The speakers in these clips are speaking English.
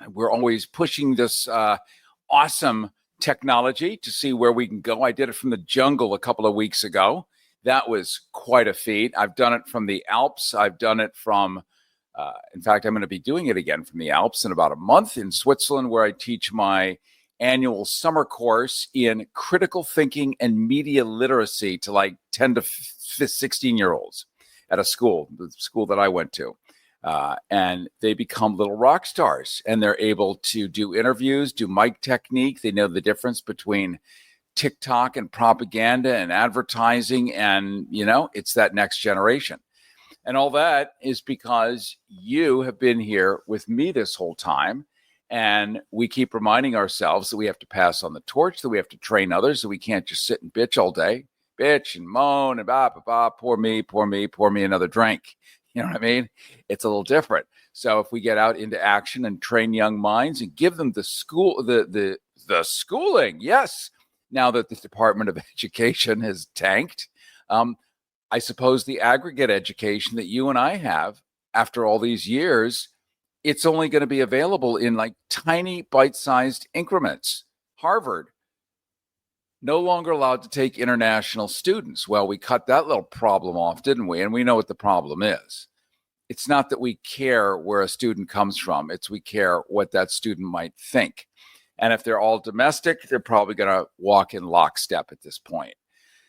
We're always pushing this awesome technology to see where we can go. I did it from the jungle a couple of weeks ago. That was quite a feat. I've done it from the Alps. I've done it from, in fact, I'm going to be doing it again from the Alps in about a month in Switzerland, where I teach my annual summer course in critical thinking and media literacy to like 10 to 16-year-olds at a school, the school that I went to. And they become little rock stars, and they're able to do interviews, do mic technique. They know the difference between TikTok and propaganda and advertising. And, it's that next generation. And all that is because you have been here with me this whole time. And we keep reminding ourselves that we have to pass on the torch, that we have to train others, that we can't just sit and bitch all day, bitch and moan and pour me another drink. You know what I mean? It's a little different. So if we get out into action and train young minds and give them the schooling, yes, now that the Department of Education has tanked, I suppose the aggregate education that you and I have after all these years, it's only going to be available in like tiny bite-sized increments. Harvard, no longer allowed to take international students. Well, we cut that little problem off, didn't we? And we know what the problem is. It's not that we care where a student comes from. It's we care what that student might think. And if they're all domestic, they're probably going to walk in lockstep at this point.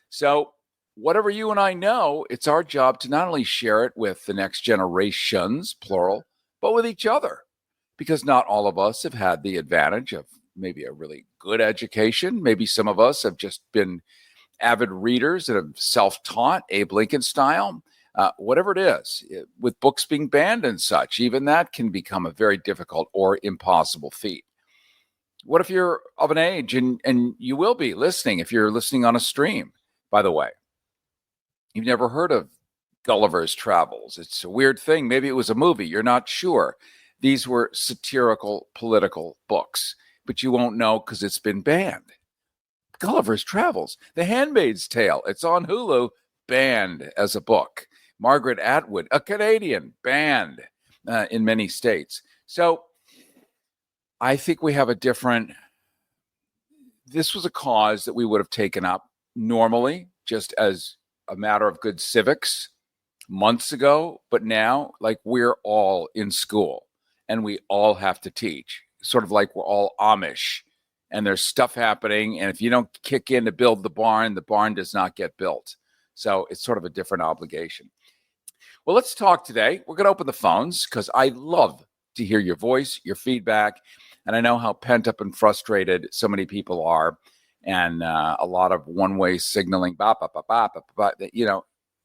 So whatever you and I know, it's our job to not only share it with the next generations, plural, but with each other. Because not all of us have had the advantage of maybe a really good education. Maybe some of us have just been avid readers that have self-taught, Abe Lincoln style, whatever it is, with books being banned and such. Even that can become a very difficult or impossible feat. What if you're of an age, and you will be listening if you're listening on a stream, by the way. You've never heard of Gulliver's Travels. It's a weird thing. Maybe it was a movie. You're not sure. These were satirical political books, but you won't know because it's been banned. Gulliver's Travels, The Handmaid's Tale. It's on Hulu, banned as a book. Margaret Atwood, a Canadian, banned in many states. So I think we have this was a cause that we would have taken up normally, just as a matter of good civics months ago. But now, like, we're all in school and we all have to teach, sort of like we're all Amish and there's stuff happening. And if you don't kick in to build the barn does not get built. So it's sort of a different obligation. Well, let's talk today. We're going to open the phones because I love to hear your voice, your feedback. And I know how pent up and frustrated so many people are. And a lot of one-way signaling,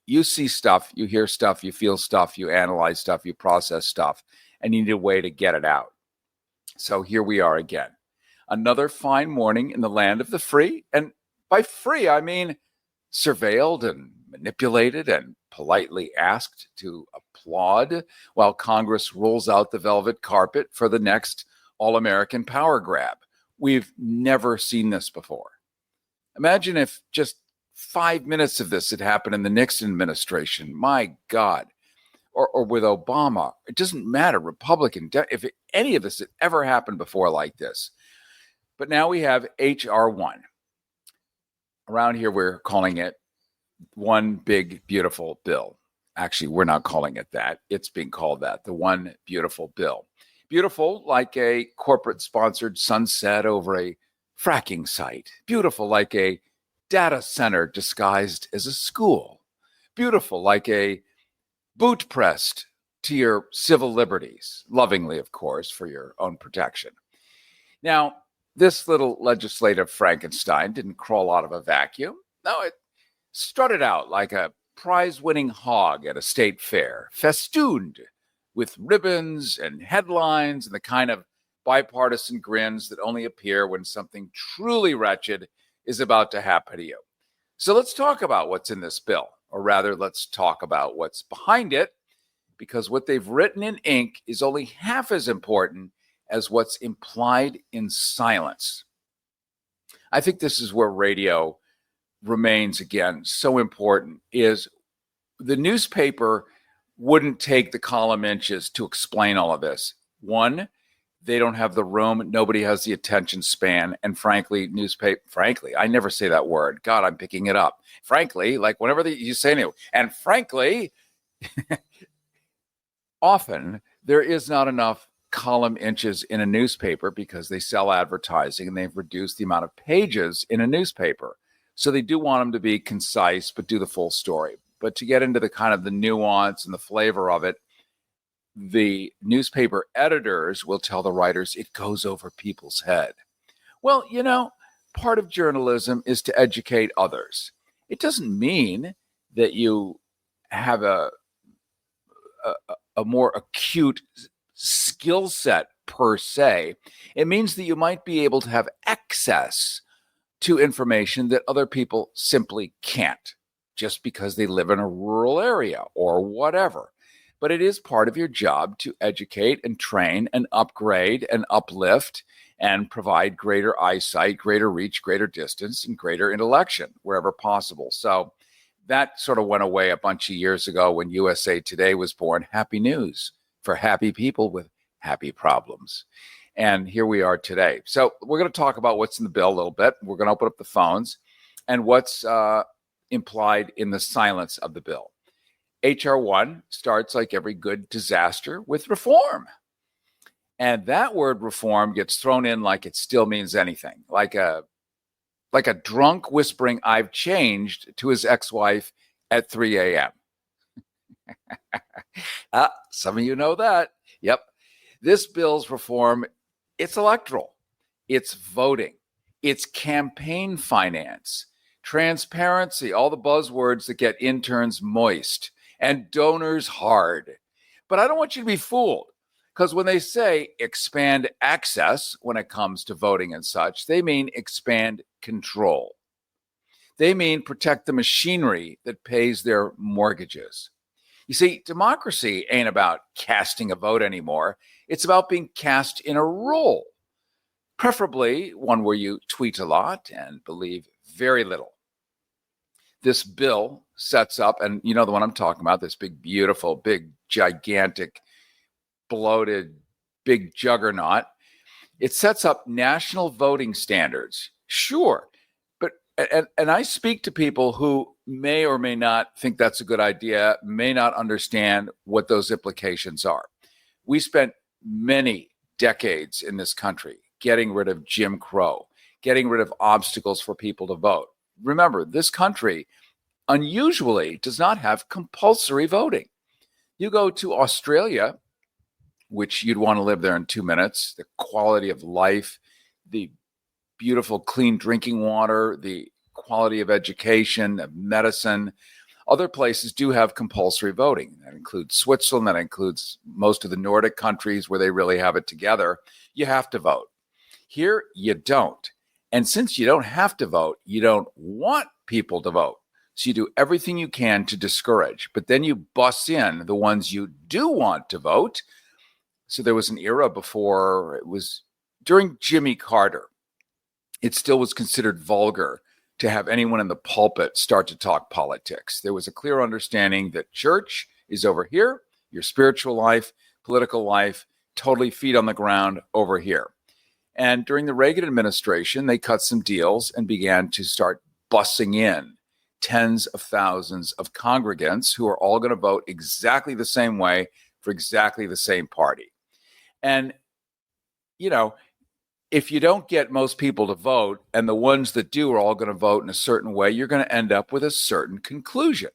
you see stuff, you hear stuff, you feel stuff, you analyze stuff, you process stuff, and you need a way to get it out. So here we are again. Another fine morning in the land of the free. And by free, I mean surveilled and manipulated and politely asked to applaud while Congress rolls out the velvet carpet for the next all-American power grab. We've never seen this before. Imagine if just 5 minutes of this had happened in the Nixon administration. My God. Or with Obama. It doesn't matter, Republican, if any of this had ever happened before like this. But now we have H.R. 1. Around here, we're calling it One Big Beautiful Bill. Actually, we're not calling it that. It's being called that, the One Beautiful Bill. Beautiful like a corporate-sponsored sunset over a fracking site. Beautiful like a data center disguised as a school. Beautiful like a boot pressed to your civil liberties. Lovingly, of course, for your own protection. Now, this little legislative Frankenstein didn't crawl out of a vacuum. No, it strutted out like a prize-winning hog at a state fair, festooned with ribbons and headlines and the kind of bipartisan grins that only appear when something truly wretched is about to happen to you. So let's talk about what's in this bill, or rather, let's talk about what's behind it, because what they've written in ink is only half as important as what's implied in silence. I think this is where radio remains, again, so important, is the newspaper wouldn't take the column inches to explain all of this. One, They don't have the room. Nobody has the attention span. And frankly, I never say that word. God, I'm picking it up. Frankly, like whenever you say new, and frankly, often there is not enough column inches in a newspaper because they sell advertising and they've reduced the amount of pages in a newspaper. So they do want them to be concise, but do the full story. But to get into the kind of the nuance and the flavor of it, the newspaper editors will tell the writers it goes over people's head. Well, part of journalism is to educate others. It doesn't mean that you have a more acute skill set per se. It means that you might be able to have access to information that other people simply can't, just because they live in a rural area or whatever. But it is part of your job to educate and train and upgrade and uplift and provide greater eyesight, greater reach, greater distance, and greater intellection wherever possible. So that sort of went away a bunch of years ago when USA Today was born. Happy news for happy people with happy problems. And here we are today. So we're going to talk about what's in the bill a little bit. We're going to open up the phones and what's implied in the silence of the bill. HR 1 starts, like every good disaster, with reform. And that word reform gets thrown in like it still means anything, like a drunk whispering, "I've changed," to his ex-wife at 3 a.m. Some of you know that. Yep. This bill's reform, it's electoral, it's voting, it's campaign finance, transparency, all the buzzwords that get interns moist, and donors hard. But I don't want you to be fooled, because when they say expand access when it comes to voting and such, they mean expand control. They mean protect the machinery that pays their mortgages. You see, democracy ain't about casting a vote anymore. It's about being cast in a role, preferably one where you tweet a lot and believe very little. This bill sets up, and you know the one I'm talking about, this big, beautiful, big, gigantic, bloated, big juggernaut. It sets up national voting standards. Sure. And I speak to people who may or may not think that's a good idea, may not understand what those implications are. We spent many decades in this country getting rid of Jim Crow, getting rid of obstacles for people to vote. Remember, this country unusually does not have compulsory voting. You go to Australia, which you'd want to live there in 2 minutes, the quality of life, the beautiful, clean drinking water, the quality of education, of medicine. Other places do have compulsory voting. That includes Switzerland, that includes most of the Nordic countries where they really have it together. You have to vote. Here, you don't. And since you don't have to vote, you don't want people to vote. So you do everything you can to discourage, but then you bus in the ones you do want to vote. So there was an era before, it was during Jimmy Carter, it still was considered vulgar to have anyone in the pulpit start to talk politics. There was a clear understanding that church is over here, your spiritual life, political life, totally feet on the ground over here. And during the Reagan administration, they cut some deals and began to start bussing in tens of thousands of congregants who are all going to vote exactly the same way for exactly the same party. And, if you don't get most people to vote and the ones that do are all going to vote in a certain way, you're going to end up with a certain conclusion,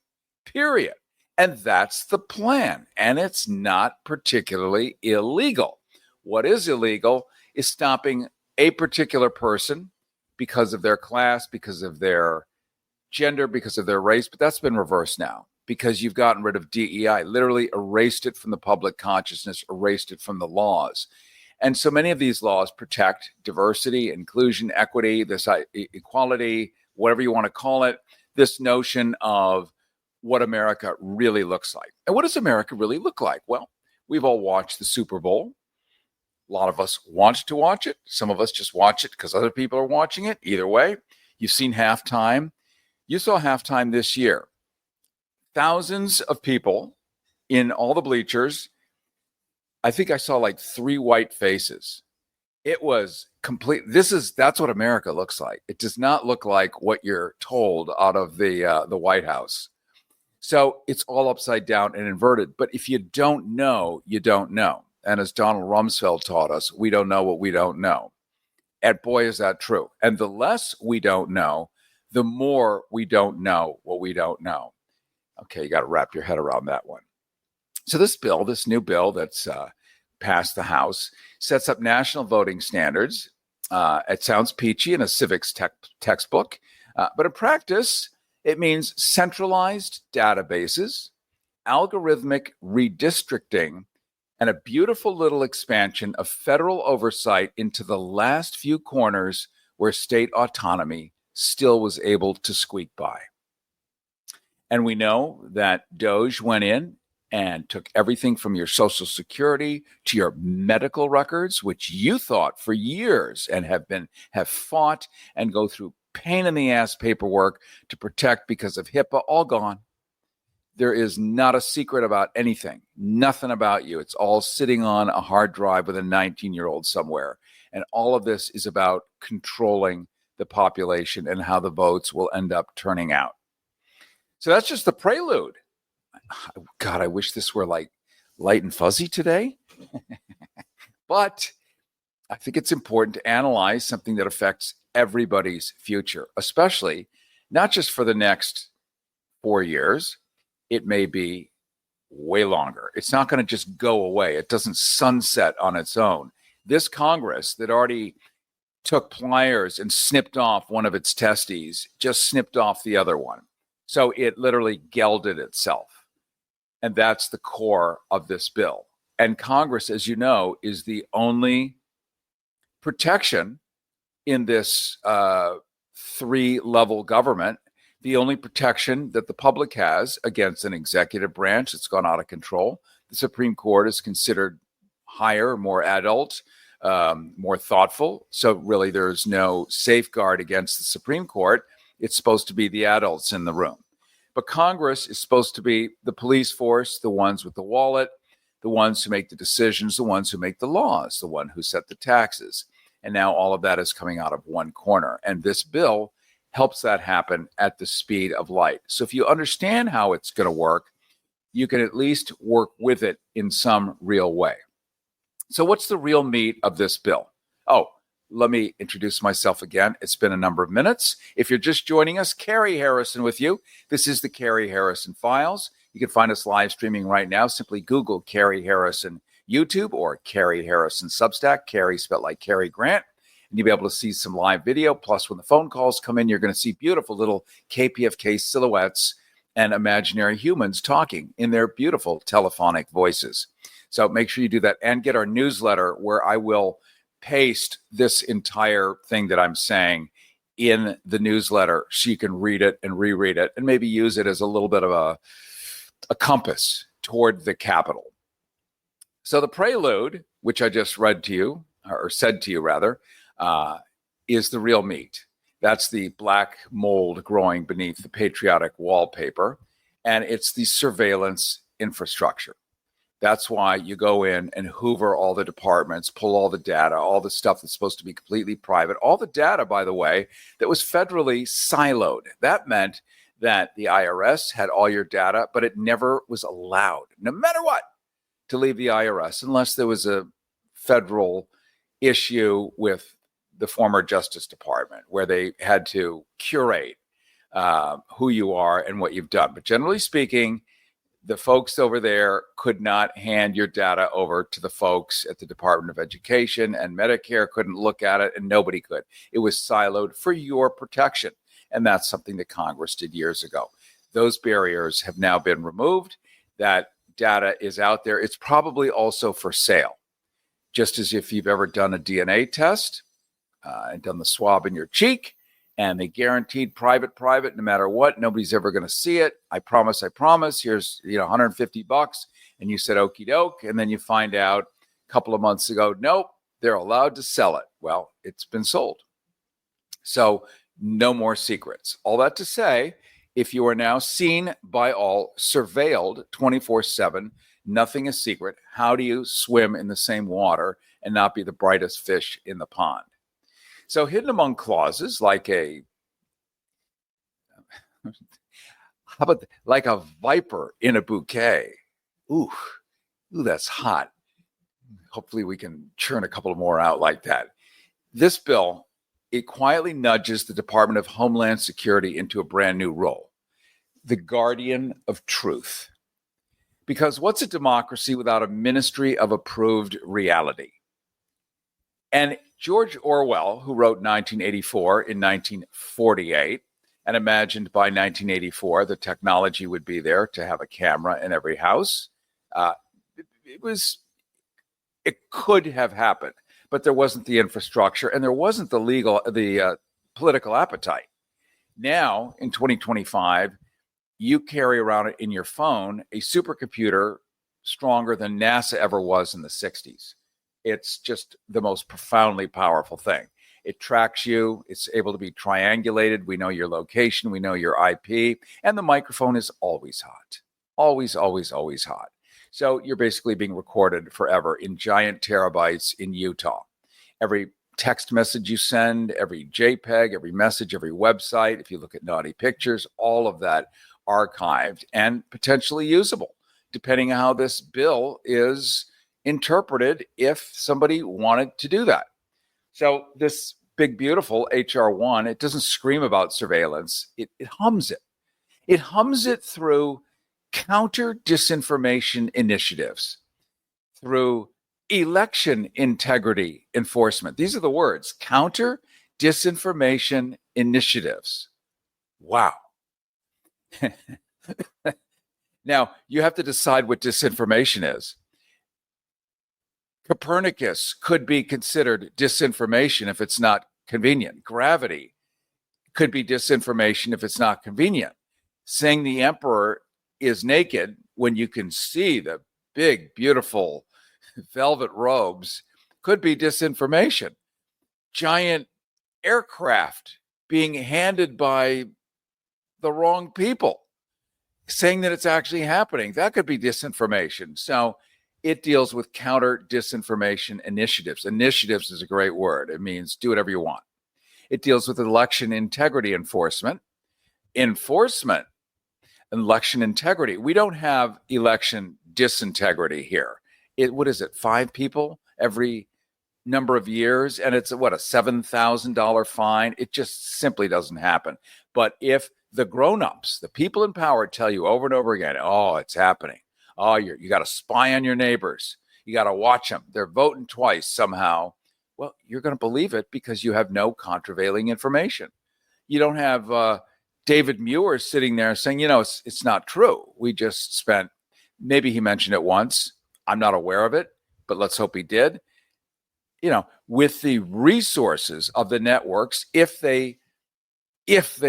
period. And that's the plan. And it's not particularly illegal. What is illegal is stopping a particular person because of their class, because of their gender, because of their race. But that's been reversed now because you've gotten rid of DEI, literally erased it from the public consciousness, erased it from the laws. And so many of these laws protect diversity, inclusion, equity, this equality, whatever you want to call it, this notion of what America really looks like. And what does America really look like? Well, we've all watched the Super Bowl. A lot of us want to watch it. Some of us just watch it because other people are watching it. Either way, you've seen halftime. You saw halftime this year. Thousands of people in all the bleachers. I think I saw like 3 white faces. It was complete. That's what America looks like. It does not look like what you're told out of the White House. So it's all upside down and inverted. But if you don't know, you don't know. And as Donald Rumsfeld taught us, we don't know what we don't know. And boy, is that true. And the less we don't know, the more we don't know what we don't know. Okay, you got to wrap your head around that one. So this new bill that's passed the House, sets up national voting standards. It sounds peachy in a civics textbook, but in practice, it means centralized databases, algorithmic redistricting, and a beautiful little expansion of federal oversight into the last few corners where state autonomy still was able to squeak by. And we know that DOJ went in and took everything from your Social Security to your medical records, which you thought for years and have fought and go through pain in the ass paperwork to protect because of HIPAA, all gone. There is not a secret about anything, nothing about you. It's all sitting on a hard drive with a 19-year-old somewhere. And all of this is about controlling the population and how the votes will end up turning out. So that's just the prelude. God, I wish this were like light and fuzzy today. But I think it's important to analyze something that affects everybody's future, especially not just for the next 4 years. It may be way longer. It's not going to just go away. It doesn't sunset on its own. This Congress that already took pliers and snipped off one of its testes just snipped off the other one. So it literally gelded itself. And that's the core of this bill. And Congress, as you know, is the only protection in this three-level government, the only protection that the public has against an executive branch that's gone out of control. The Supreme Court is considered higher, more adult, more thoughtful. So really there's no safeguard against the Supreme Court. It's supposed to be the adults in the room. But Congress is supposed to be the police force, the ones with the wallet, the ones who make the decisions, the ones who make the laws, the one who set the taxes. And now all of that is coming out of one corner. And this bill helps that happen at the speed of light. So if you understand how it's going to work, you can at least work with it in some real way. So what's the real meat of this bill? Oh, let me introduce myself again. It's been a number of minutes. If you're just joining us, CARY Harrison with you. This is the CARY Harrison Files. You can find us live streaming right now. Simply Google CARY Harrison YouTube or CARY Harrison Substack, CARY spelled like Cary Grant. And you'll be able to see some live video. Plus, when the phone calls come in, you're going to see beautiful little KPFK silhouettes and imaginary humans talking in their beautiful telephonic voices. So make sure you do that and get our newsletter where I will paste this entire thing that I'm saying in the newsletter so you can read it and reread it and maybe use it as a little bit of a compass toward the Capitol. So the prelude, which I just read to you, or said to you rather, is the real meat. That's the black mold growing beneath the patriotic wallpaper, and it's the surveillance infrastructure. That's why you go in and hoover all the departments, pull all the data, all the stuff that's supposed to be completely private. All the data, by the way, that was federally siloed. That meant that the IRS had all your data, but it never was allowed, no matter what, to leave the IRS unless there was a federal issue with the former Justice Department where they had to curate who you are and what you've done. But generally speaking, the folks over there could not hand your data over to the folks at the Department of Education, and Medicare couldn't look at it, and nobody could. It was siloed for your protection. And that's something that Congress did years ago. Those barriers have now been removed. That data is out there. It's probably also for sale. Just as if you've ever done a DNA test and done the swab in your cheek, and they guaranteed private, no matter what, nobody's ever going to see it. I promise. Here's $150, and you said okie doke, and then you find out a couple of months ago, nope, they're allowed to sell it. Well, it's been sold. So no more secrets. All that to say, if you are now seen by all, surveilled 24/7, nothing is secret. How do you swim in the same water and not be the brightest fish in the pond. So hidden among clauses like like a viper in a bouquet. Ooh, that's hot. Hopefully we can churn a couple more out like that. This bill, it quietly nudges the Department of Homeland Security into a brand new role, the guardian of truth. Because what's a democracy without a ministry of approved reality? And George Orwell, who wrote 1984 in 1948, and imagined by 1984 the technology would be there to have a camera in every house, it could have happened, but there wasn't the infrastructure and there wasn't the political appetite. Now, in 2025, you carry around in your phone a supercomputer stronger than NASA ever was in the 60s. It's just the most profoundly powerful thing. It tracks you. It's able to be triangulated. We know your location. We know your IP. And the microphone is always hot. Always, always, always hot. So you're basically being recorded forever in giant terabytes in Utah. Every text message you send, every JPEG, every message, every website, if you look at naughty pictures, all of that archived and potentially usable, depending on how this bill is interpreted if somebody wanted to do that. So this big, beautiful HR 1, it doesn't scream about surveillance. It hums it. It hums it through counter disinformation initiatives, through election integrity enforcement. These are the words, counter disinformation initiatives. Wow. Now, you have to decide what disinformation is. Copernicus could be considered disinformation if it's not convenient. Gravity could be disinformation if it's not convenient. Saying the emperor is naked when you can see the big, beautiful velvet robes could be disinformation. Giant aircraft being handed by the wrong people, saying that it's actually happening, that could be disinformation. So it deals with counter disinformation initiatives. Initiatives is a great word. It means do whatever you want. It deals with election integrity enforcement. Election integrity. We don't have election disintegrity here. What is it, 5 people every number of years? And it's a $7,000 fine? It just simply doesn't happen. But if the grown-ups, the people in power tell you over and over again, oh, it's happening. Oh, you got to spy on your neighbors. You got to watch them. They're voting twice somehow. Well, you're going to believe it because you have no contravailing information. You don't have David Muir sitting there saying, it's not true. We just spent, maybe he mentioned it once. I'm not aware of it, but let's hope he did. With the resources of the networks, if they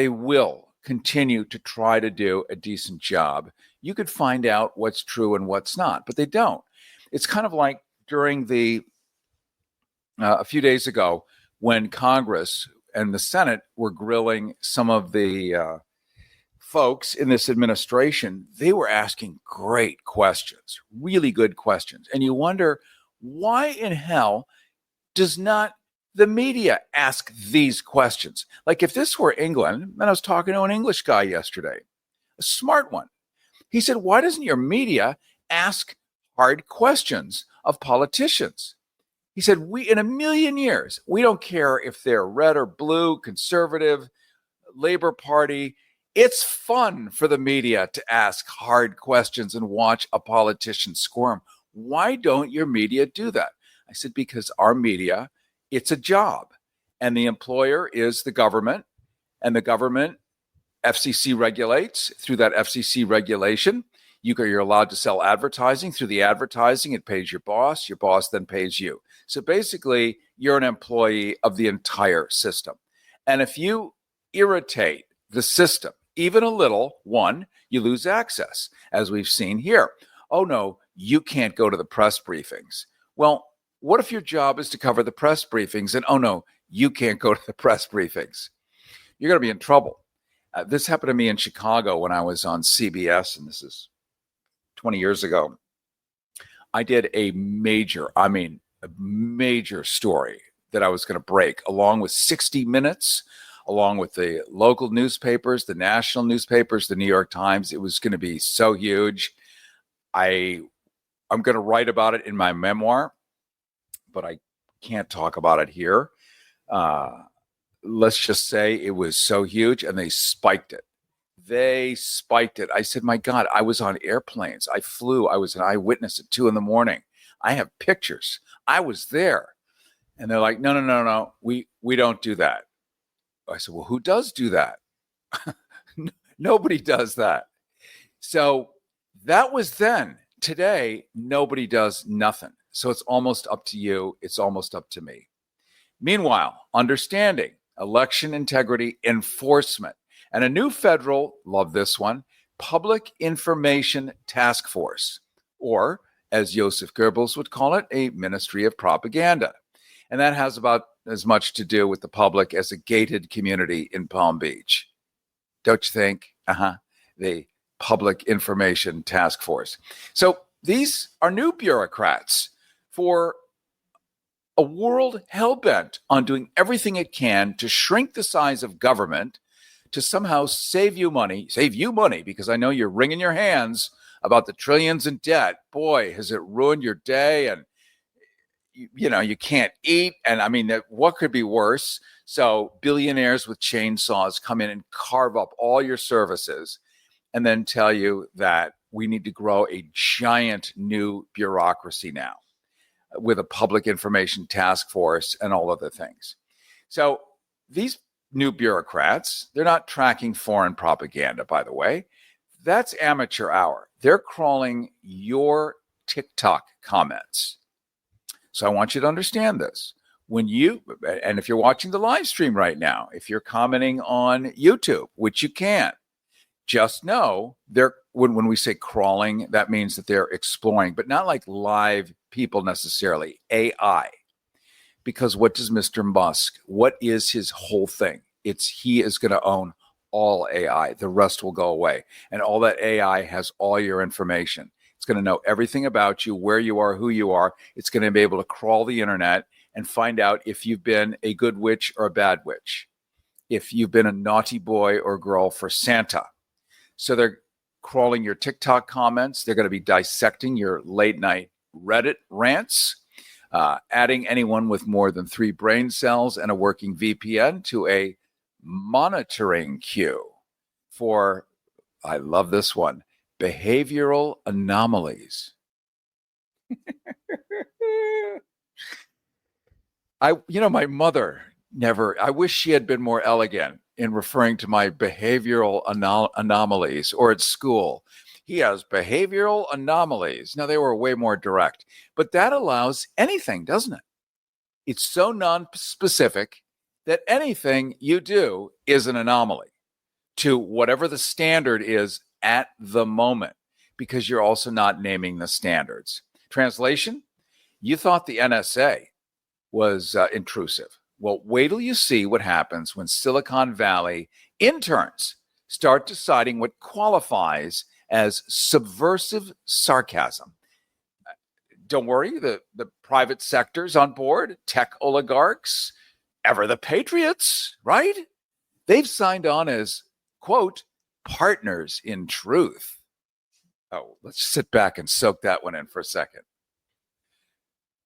will continue to try to do a decent job, you could find out what's true and what's not, but they don't. It's kind of like during a few days ago when Congress and the Senate were grilling some of the folks in this administration. They were asking great questions, really good questions. And you wonder, why in hell does not the media ask these questions? Like if this were England, and I was talking to an English guy yesterday, a smart one. He said, why doesn't your media ask hard questions of politicians? He said, in a million years, we don't care if they're red or blue, conservative, Labor Party. It's fun for the media to ask hard questions and watch a politician squirm. Why don't your media do that? I said, because our media, it's a job. And the employer is the government. And the government, FCC regulates. Through that FCC regulation, you're allowed to sell advertising. Through the advertising, it pays your boss. Your boss then pays you. So basically, you're an employee of the entire system. And if you irritate the system, even a little, one, you lose access, as we've seen here. Oh, no, you can't go to the press briefings. Well, what if your job is to cover the press briefings and, oh, no, you can't go to the press briefings? You're going to be in trouble. This happened to me in Chicago when I was on CBS, and this is 20 years ago. I did a major, a major story that I was going to break, along with 60 Minutes, along with the local newspapers, the national newspapers, the New York Times. It was going to be so huge. I'm going to write about it in my memoir, but I can't talk about it here. Let's just say it was so huge, and they spiked it. I said, my God, I was on airplanes. I flew. I was an eyewitness at 2 a.m. I have pictures. I was there. And they're like, no. We don't do that. I said, well, who does do that? Nobody does that. So that was then. Today, nobody does nothing. So it's almost up to you. It's almost up to me. Meanwhile, understanding election integrity enforcement and a new federal, love this one, Public Information Task Force, or as Joseph Goebbels would call it, a Ministry of Propaganda. And that has about as much to do with the public as a gated community in Palm Beach. Don't you think? The Public Information Task Force. So these are new bureaucrats for a world hell-bent on doing everything it can to shrink the size of government to somehow save you money, because I know you're wringing your hands about the trillions in debt. Boy, has it ruined your day, and you can't eat. And I mean, what could be worse? So billionaires with chainsaws come in and carve up all your services and then tell you that we need to grow a giant new bureaucracy now with a public information task force and all other things. So these new bureaucrats, they're not tracking foreign propaganda, by the way. That's amateur hour. They're crawling your TikTok comments. So I want you to understand this. And if you're watching the live stream right now, if you're commenting on YouTube, which you can, just know when we say crawling, that means that they're exploring, but not like live people necessarily, AI. Because what does Mr. Musk, what is his whole thing? He is going to own all AI. The rest will go away. And all that AI has all your information. It's going to know everything about you, where you are, who you are. It's going to be able to crawl the internet and find out if you've been a good witch or a bad witch, if you've been a naughty boy or girl for Santa. So they're crawling your TikTok comments. They're going to be dissecting your late night Reddit rants, adding anyone with more than 3 brain cells and a working VPN to a monitoring queue for, I love this one, behavioral anomalies. My mother I wish she had been more elegant in referring to my behavioral anomalies, or at school. He has behavioral anomalies. Now, they were way more direct, but that allows anything, doesn't it? It's so non-specific that anything you do is an anomaly to whatever the standard is at the moment, because you're also not naming the standards. Translation, you thought the NSA was intrusive. Well, wait till you see what happens when Silicon Valley interns start deciding what qualifies as subversive sarcasm. Don't worry, the private sector's on board, tech oligarchs, ever the patriots, right? They've signed on as, quote, partners in truth. Oh, let's sit back and soak that one in for a second.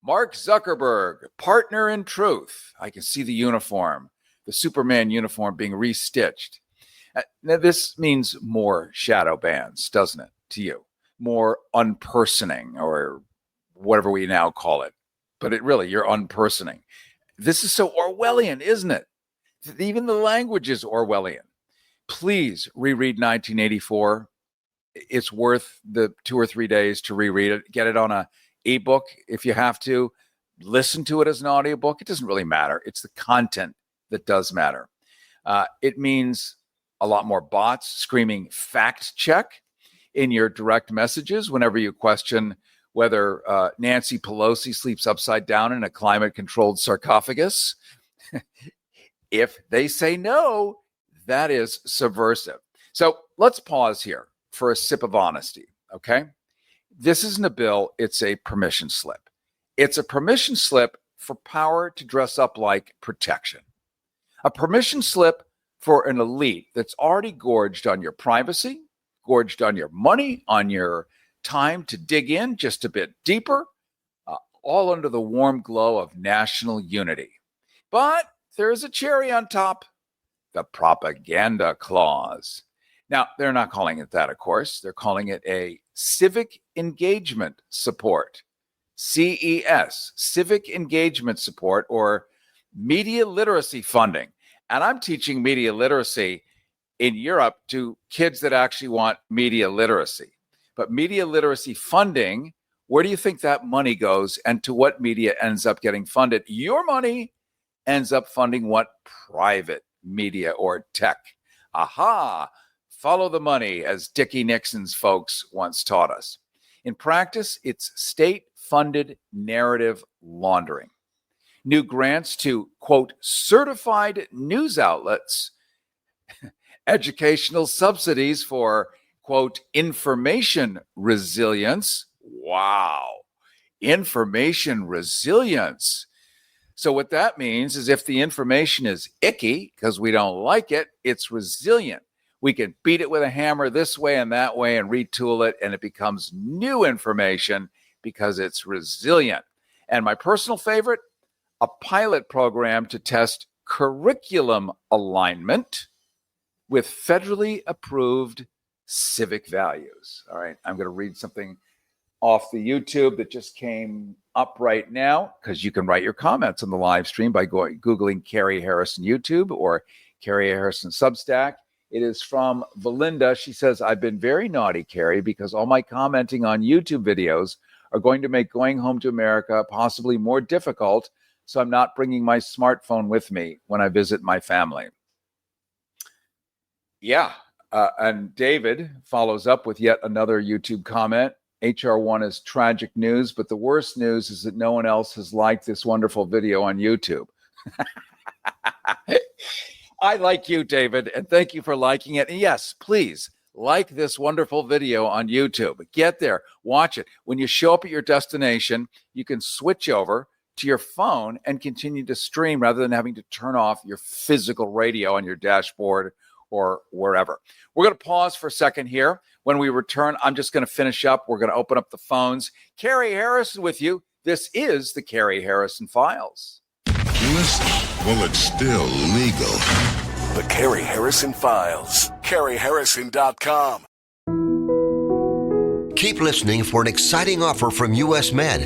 Mark Zuckerberg, partner in truth. I can see the uniform, the Superman uniform being restitched. Now, this means more shadow bans, doesn't it, to you? More unpersoning, or whatever we now call it. But you're unpersoning. This is so Orwellian, isn't it? Even the language is Orwellian. Please reread 1984. It's worth the 2 or 3 days to reread it. Get it on a ebook if you have to. Listen to it as an audiobook. It doesn't really matter. It's the content that does matter. It means a lot more bots screaming fact check in your direct messages whenever you question whether Nancy Pelosi sleeps upside down in a climate-controlled sarcophagus. If they say no, that is subversive. So let's pause here for a sip of honesty, okay? This isn't a bill, it's a permission slip. It's a permission slip for power to dress up like protection. A permission slip for an elite that's already gorged on your privacy, gorged on your money, on your time to dig in just a bit deeper, all under the warm glow of national unity. But there's a cherry on top, the propaganda clause. Now, they're not calling it that, of course. They're calling it a civic engagement support, CES, civic engagement support, or media literacy funding. And I'm teaching media literacy in Europe to kids that actually want media literacy. But media literacy funding, where do you think that money goes and to what media ends up getting funded? Your money ends up funding what? Private media or tech. Aha! Follow the money, as Dickie Nixon's folks once taught us. In practice, it's state-funded narrative laundering. New grants to, quote, certified news outlets, educational subsidies for, quote, information resilience. Wow, information resilience. So what that means is if the information is icky because we don't like it, it's resilient. We can beat it with a hammer this way and that way and retool it, and it becomes new information because it's resilient. And my personal favorite, a pilot program to test curriculum alignment with federally approved civic values. All right, I'm going to read something off the YouTube that just came up right now, because you can write your comments on the live stream by Googling CARY Harrison YouTube or CARY Harrison Substack. It is from Valinda. She says, I've been very naughty, CARY, because all my commenting on YouTube videos are going to make going home to America possibly more difficult, so I'm not bringing my smartphone with me when I visit my family. Yeah, and David follows up with yet another YouTube comment. HR1 is tragic news, but the worst news is that no one else has liked this wonderful video on YouTube. I like you, David, and thank you for liking it. And yes, please like this wonderful video on YouTube. Get there, watch it. When you show up at your destination, you can switch over to your phone and continue to stream rather than having to turn off your physical radio on your dashboard or wherever. We're going to pause for a second here. When we return, I'm just going to finish up. We're going to open up the phones. CARY Harrison with you. This is the CARY Harrison Files. Listen while it's still legal. The CARY Harrison Files. CARYHarrison.com. Keep listening for an exciting offer from US Med.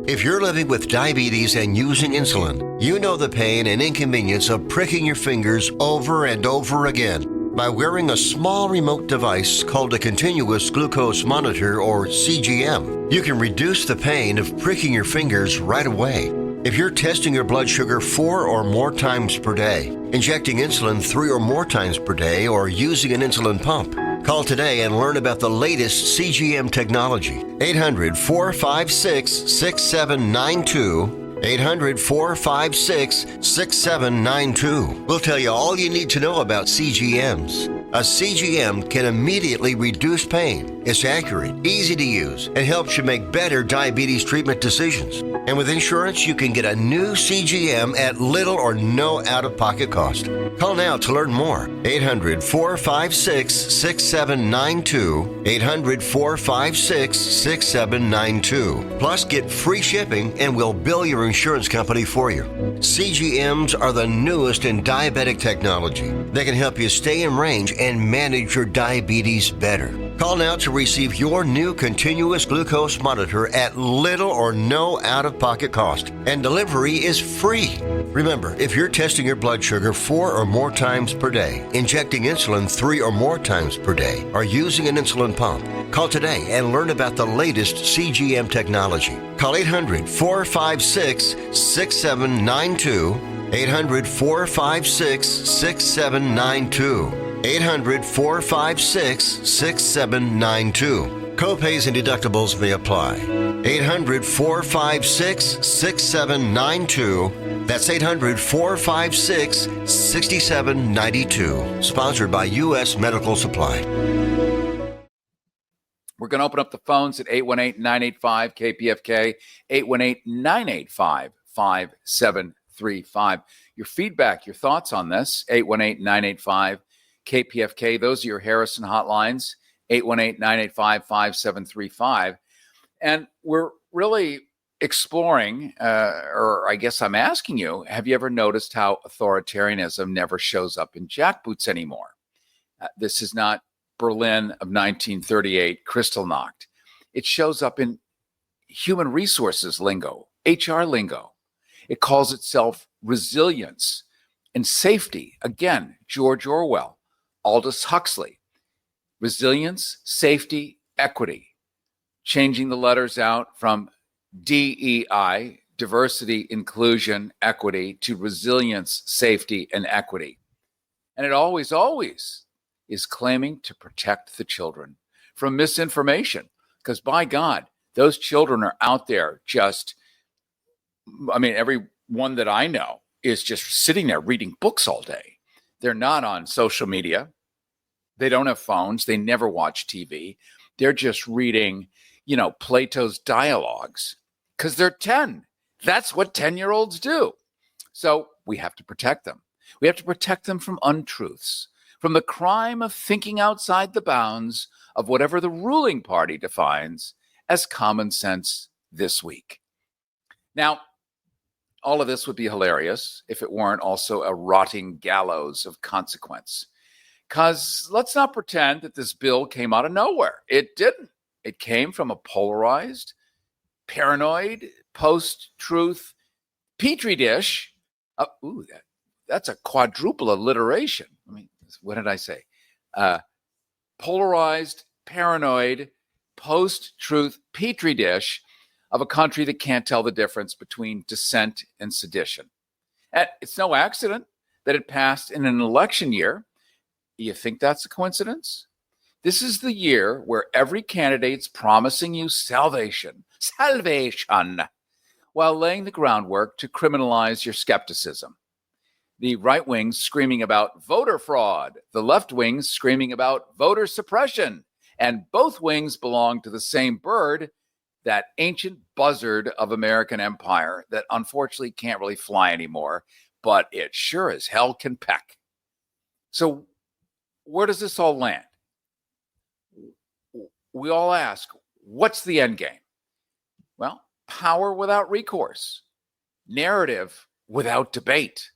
If you're living with diabetes and using insulin, you know the pain and inconvenience of pricking your fingers over and over again. By wearing a small remote device called a continuous glucose monitor, or CGM, you can reduce the pain of pricking your fingers right away. If you're testing your blood sugar 4 or more times per day, injecting insulin 3 or more times per day, or using an insulin pump, call today and learn about the latest CGM technology. 800-456-6792. 800-456-6792. We'll tell you all you need to know about CGMs. A CGM can immediately reduce pain. It's accurate, easy to use, and helps you make better diabetes treatment decisions. And with insurance, you can get a new CGM at little or no out-of-pocket cost. Call now to learn more. 800-456-6792. 800-456-6792. Plus, get free shipping and we'll bill your insurance company for you. CGMs are the newest in diabetic technology. They can help you stay in range and manage your diabetes better. Call now to receive your new continuous glucose monitor at little or no out-of-pocket cost, and delivery is free. Remember, if you're testing your blood sugar 4 or more times per day, injecting insulin 3 or more times per day, or using an insulin pump, call today and learn about the latest CGM technology. Call 800-456-6792. 800-456-6792. 800-456-6792. Copays and deductibles may apply. 800-456-6792. That's 800-456-6792. Sponsored by U.S. Medical Supply. We're going to open up the phones at 818-985-KPFK, 818-985-5735. Your feedback, your thoughts on this, 818-985-KPFK. Those are your Harrison hotlines, 818-985-5735. And we're really exploring, or I guess I'm asking you, have you ever noticed how authoritarianism never shows up in jackboots anymore? This is not Berlin of 1938, Kristallnacht. It shows up in human resources lingo, HR lingo. It calls itself resilience and safety. Again, George Orwell, Aldous Huxley. Resilience, safety, equity. Changing the letters out from DEI, diversity, inclusion, equity, to resilience, safety, and equity. And it always is claiming to protect the children from misinformation. Because by God, those children are out there just, every one that I know is just sitting there reading books all day. They're not on social media. They don't have phones. They never watch TV. They're just reading, Plato's dialogues because they're 10. That's what 10-year-olds do. So we have to protect them. We have to protect them from untruths, from the crime of thinking outside the bounds of whatever the ruling party defines as common sense this week. Now, all of this would be hilarious if it weren't also a rotting gallows of consequence. Because let's not pretend that this bill came out of nowhere. It didn't. It came from a polarized, paranoid, post-truth petri dish. That's a quadruple alliteration. What did I say? Polarized, paranoid, post-truth petri dish of a country that can't tell the difference between dissent and sedition. And it's no accident that it passed in an election year. You think that's a coincidence? This is the year where every candidate's promising you salvation, while laying the groundwork to criminalize your skepticism. The right wing screaming about voter fraud, the left wing screaming about voter suppression, and both wings belong to the same bird, that ancient buzzard of American empire that unfortunately can't really fly anymore, but it sure as hell can peck. So where does this all land? We all ask, what's the end game? Well, power without recourse, narrative without debate,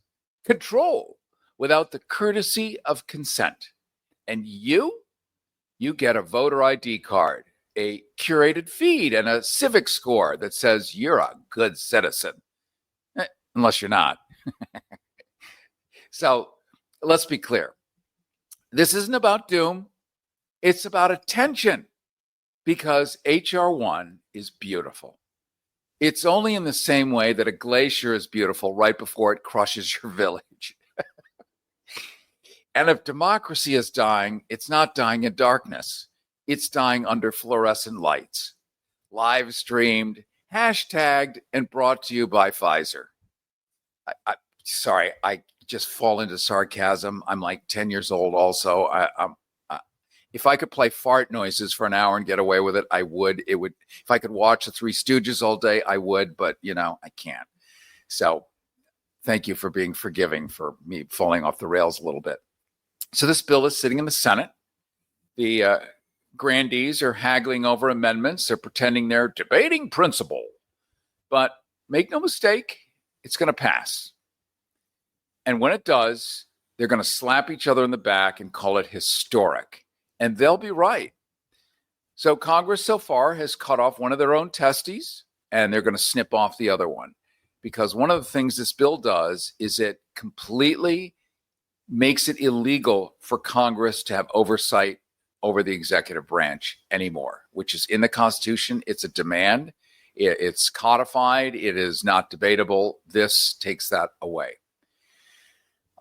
control without the courtesy of consent. And you get a voter ID card, a curated feed, and a civic score that says you're a good citizen. Unless you're not. So let's be clear. This isn't about doom. It's about attention, because HR 1 is beautiful. It's only in the same way that a glacier is beautiful right before it crushes your village. And if democracy is dying, it's not dying in darkness. It's dying under fluorescent lights. Live streamed, hashtagged, and brought to you by Pfizer. Sorry, I just fall into sarcasm. I'm like 10 years old also. If I could play fart noises for an hour and get away with it, I would. If I could watch the Three Stooges all day, I would, but I can't. So thank you for being forgiving for me falling off the rails a little bit. So this bill is sitting in the Senate. The grandees are haggling over amendments. They're pretending they're debating principle. But make no mistake, it's going to pass. And when it does, they're going to slap each other in the back and call it historic. And they'll be right. So Congress so far has cut off one of their own testes, and they're going to snip off the other one. Because one of the things this bill does is it completely makes it illegal for Congress to have oversight over the executive branch anymore, which is in the Constitution. It's a demand. It's codified. It is not debatable. This takes that away.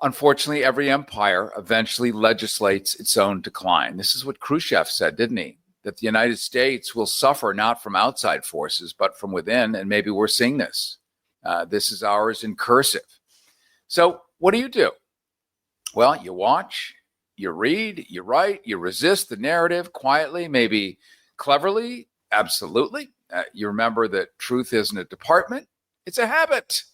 Unfortunately, every empire eventually legislates its own decline. This is what Khrushchev said, didn't he? That the United States will suffer not from outside forces, but from within. And maybe we're seeing this. This is ours in cursive. So what do? Well, you watch, you read, you write, you resist the narrative quietly, maybe cleverly? Absolutely. You remember that truth isn't a department, it's a habit.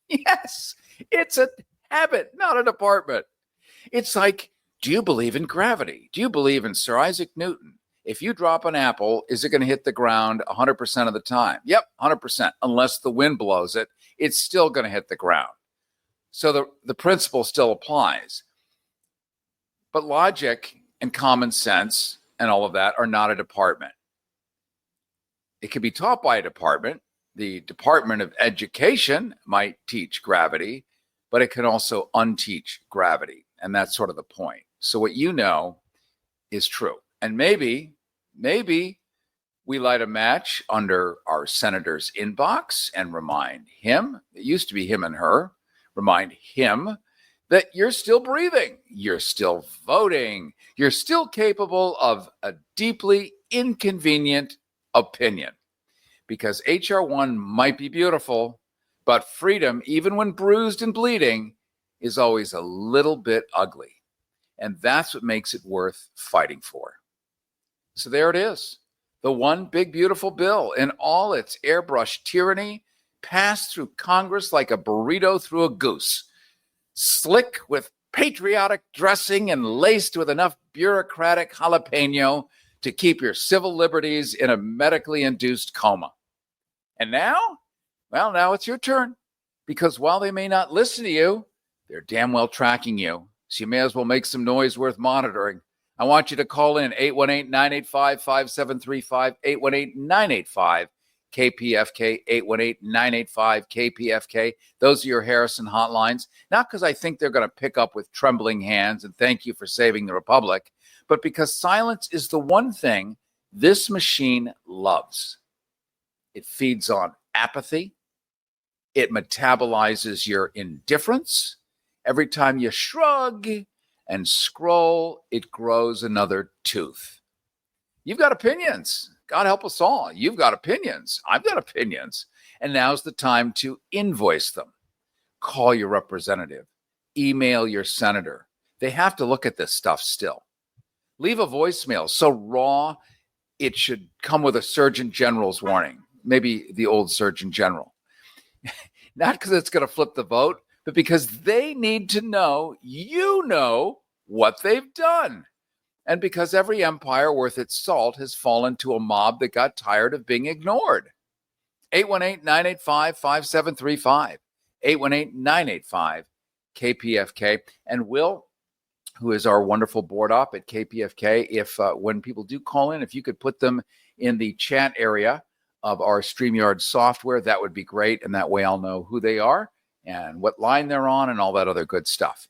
Yes, it's a habit, not a department. It's like, do you believe in gravity? Do you believe in Sir Isaac Newton? If you drop an apple, is it going to hit the ground 100% of the time? Yep, 100%. Unless the wind blows it, it's still going to hit the ground. So the principle still applies. But logic and common sense and all of that are not a department. It can be taught by a department. The Department of Education might teach gravity, but it can also unteach gravity. And that's sort of the point. So what you know is true. And maybe we light a match under our senator's inbox and remind him, it used to be him and her, remind him that you're still breathing, you're still voting, you're still capable of a deeply inconvenient opinion. Because HR 1 might be beautiful, but freedom, even when bruised and bleeding, is always a little bit ugly. And that's what makes it worth fighting for. So there it is. The one big beautiful bill in all its airbrush tyranny passed through Congress like a burrito through a goose. Slick with patriotic dressing and laced with enough bureaucratic jalapeno to keep your civil liberties in a medically induced coma. And now? Well, now it's your turn. Because while they may not listen to you, they're damn well tracking you. So you may as well make some noise worth monitoring. I want you to call in 818-985-5735, 818-985-KPFK, 818-985-KPFK. Those are your Harrison hotlines. Not because I think they're going to pick up with trembling hands and thank you for saving the Republic, but because silence is the one thing this machine loves. It feeds on apathy. It metabolizes your indifference. Every time you shrug and scroll, it grows another tooth. You've got opinions. God help us all. You've got opinions. I've got opinions. And now's the time to invoice them. Call your representative. Email your senator. They have to look at this stuff still. Leave a voicemail so raw it should come with a Surgeon General's warning. Maybe the old Surgeon General. Not because it's going to flip the vote, but because they need to know you know what they've done. And because every empire worth its salt has fallen to a mob that got tired of being ignored. 818-985-5735, 818-985-KPFK. And Will, who is our wonderful board op at KPFK, if when people do call in, if you could put them in the chat area of our StreamYard software, that would be great. And that way I'll know who they are and what line they're on and all that other good stuff.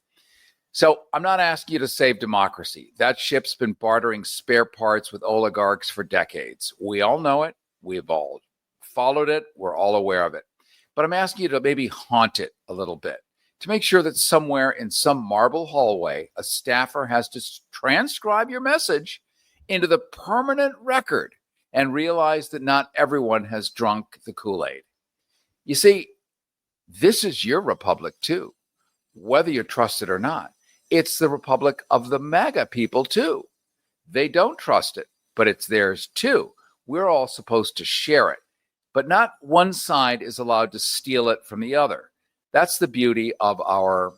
So I'm not asking you to save democracy. That ship's been bartering spare parts with oligarchs for decades. We all know it. We've all followed it. We're all aware of it. But I'm asking you to maybe haunt it a little bit, to make sure that somewhere in some marble hallway, a staffer has to transcribe your message into the permanent record and realize that not everyone has drunk the Kool-Aid. You see, this is your republic too, whether you trust it or not. It's the republic of the MAGA people too. They don't trust it, but it's theirs too. We're all supposed to share it, but not one side is allowed to steal it from the other. That's the beauty of our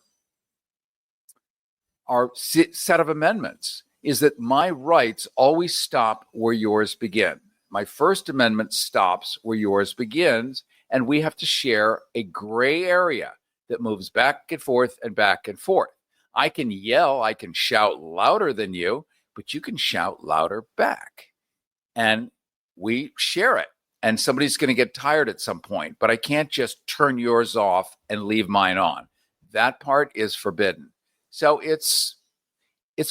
set of amendments, is that my rights always stop where yours begin. My First Amendment stops where yours begins, and we have to share a gray area that moves back and forth and back and forth. I can yell, I can shout louder than you, but you can shout louder back. And we share it. And somebody's going to get tired at some point, but I can't just turn yours off and leave mine on. That part is forbidden. So it's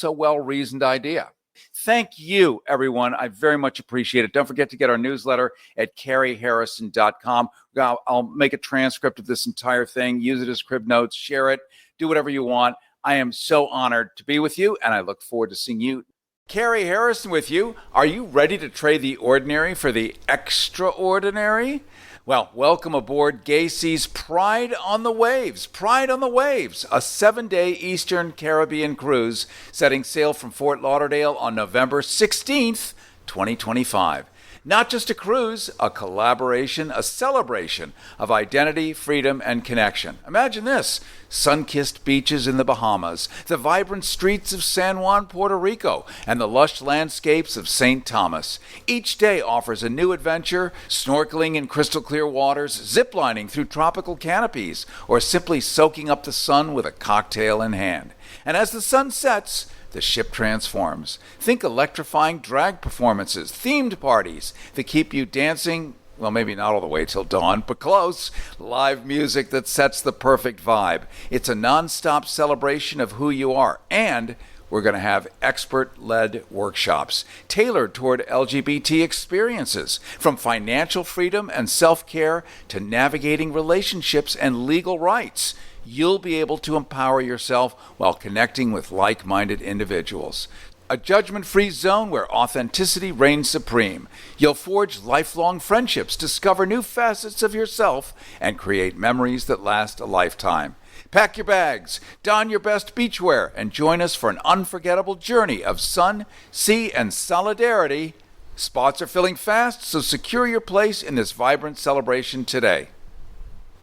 a well-reasoned idea. Thank you, everyone. I very much appreciate it. Don't forget to get our newsletter at CARYHARRISON.com. I'll make a transcript of this entire thing, use it as crib notes, share it, do whatever you want. I am so honored to be with you, and I look forward to seeing you. Cary Harrison with you. Are you ready to trade the ordinary for the extraordinary? Well, welcome aboard Gacy's Pride on the Waves. Pride on the Waves, a 7-day Eastern Caribbean cruise setting sail from Fort Lauderdale on November 16th, 2025. Not just a cruise, a collaboration, a celebration of identity, freedom, and connection. Imagine this: sun-kissed beaches in the Bahamas, the vibrant streets of San Juan, Puerto Rico, and the lush landscapes of St. Thomas. Each day offers a new adventure: snorkeling in crystal clear waters, ziplining through tropical canopies, or simply soaking up the sun with a cocktail in hand. And as the sun sets, the ship transforms. Think electrifying drag performances, themed parties that keep you dancing, well, maybe not all the way till dawn, but close. Live music that sets the perfect vibe. It's a non-stop celebration of who you are. And we're going to have expert-led workshops tailored toward LGBT experiences, from financial freedom and self-care to navigating relationships and legal rights. You'll be able to empower yourself while connecting with like-minded individuals. A judgment-free zone where authenticity reigns supreme. You'll forge lifelong friendships, discover new facets of yourself, and create memories that last a lifetime. Pack your bags, don your best beachwear, and join us for an unforgettable journey of sun, sea, and solidarity. Spots are filling fast, so secure your place in this vibrant celebration today.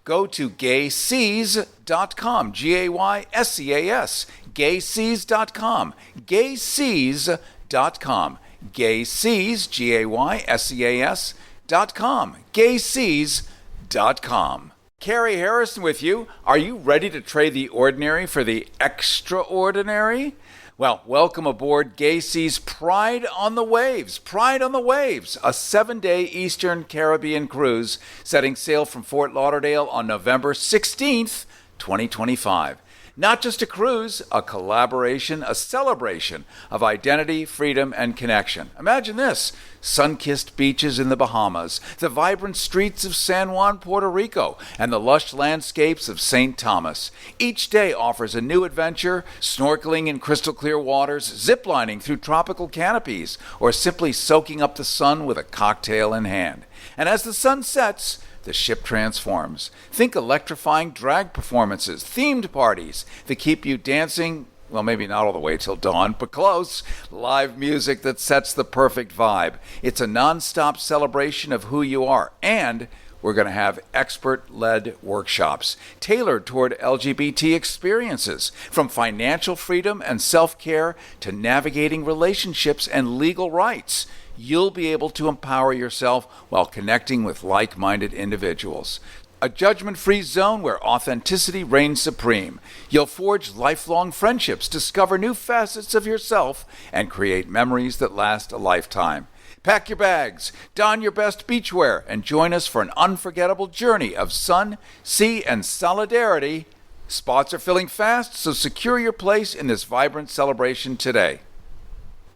Go to gayseas.com, Gayscas, gayseas.com, gayseas.com, gayseas, Gayscas.com, gayseas.com. CARY HARRISON with you. Are you ready to trade the ordinary for the extraordinary? Well, welcome aboard Gay Seas Pride on the Waves. Pride on the Waves, a 7-day Eastern Caribbean cruise setting sail from Fort Lauderdale on November 16th, 2025. Not just a cruise, a collaboration, a celebration of identity, freedom, and connection. Imagine this: sun-kissed beaches in the Bahamas, the vibrant streets of San Juan, Puerto Rico, and the lush landscapes of St. Thomas. Each day offers a new adventure: snorkeling in crystal clear waters, ziplining through tropical canopies, or simply soaking up the sun with a cocktail in hand. And as the sun sets, the ship transforms. Think electrifying drag performances, themed parties that keep you dancing, well, maybe not all the way till dawn, but close. Live music that sets the perfect vibe. It's a non-stop celebration of who you are. And we're going to have expert-led workshops tailored toward LGBT experiences, from financial freedom and self-care to navigating relationships and legal rights. You'll be able to empower yourself while connecting with like-minded individuals. A judgment-free zone where authenticity reigns supreme. You'll forge lifelong friendships, discover new facets of yourself, and create memories that last a lifetime. Pack your bags, don your best beachwear, and join us for an unforgettable journey of sun, sea, and solidarity. Spots are filling fast, so secure your place in this vibrant celebration today.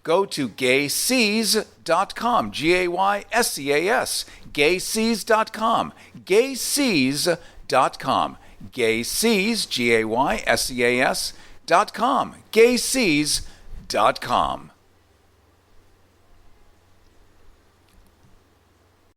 Go to gayseas.com, Gayscas, gayseas.com, gayseas.com, gayseas, Gayscas.com, gayseas.com.